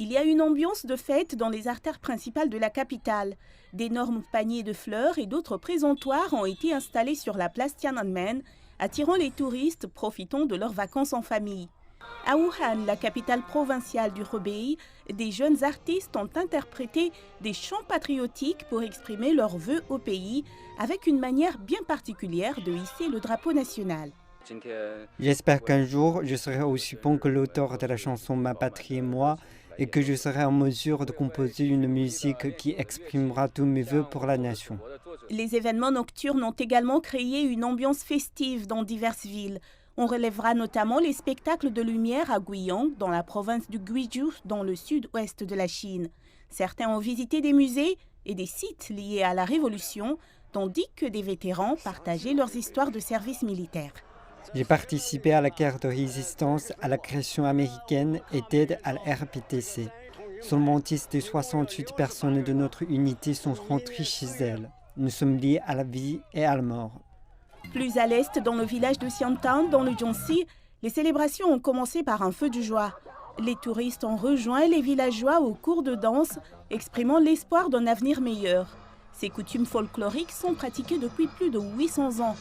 Il y a une ambiance de fête dans les artères principales de la capitale. D'énormes paniers de fleurs et d'autres présentoirs ont été installés sur la place Tiananmen, attirant les touristes profitant de leurs vacances en famille. À Wuhan, la capitale provinciale du Hebei, des jeunes artistes ont interprété des chants patriotiques pour exprimer leurs vœux au pays, avec une manière bien particulière de hisser le drapeau national. J'espère qu'un jour, je serai aussi bon que l'auteur de la chanson Ma patrie et moi et que je serai en mesure de composer une musique qui exprimera tous mes vœux pour la nation. Les événements nocturnes ont également créé une ambiance festive dans diverses villes. On relèvera notamment les spectacles de lumière à Guiyang, dans la province du Guizhou, dans le sud-ouest de la Chine. Certains ont visité des musées et des sites liés à la Révolution, tandis que des vétérans partageaient leurs histoires de service militaire. J'ai participé à la guerre de résistance à l'agression américaine et d'aide à la RPTC. Seulement 10 des 68 personnes de notre unité sont rentrées chez elles. Nous sommes liés à la vie et à la mort. Plus à l'est, dans le village de Xiantan, dans le Jiangxi, les célébrations ont commencé par un feu de joie. Les touristes ont rejoint les villageois au cours de danse, exprimant l'espoir d'un avenir meilleur. Ces coutumes folkloriques sont pratiquées depuis plus de 800 ans.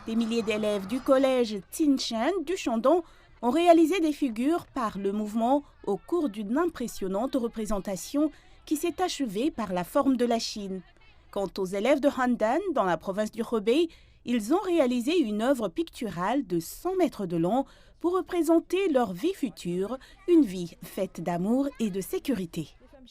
Des milliers d'élèves du collège Qinshan du Shandong ont réalisé des figures par le mouvement au cours d'une impressionnante représentation qui s'est achevée par la forme de la Chine. Quant aux élèves de Handan, dans la province du Hebei, ils ont réalisé une œuvre picturale de 100 mètres de long pour représenter leur vie future, une vie faite d'amour et de sécurité.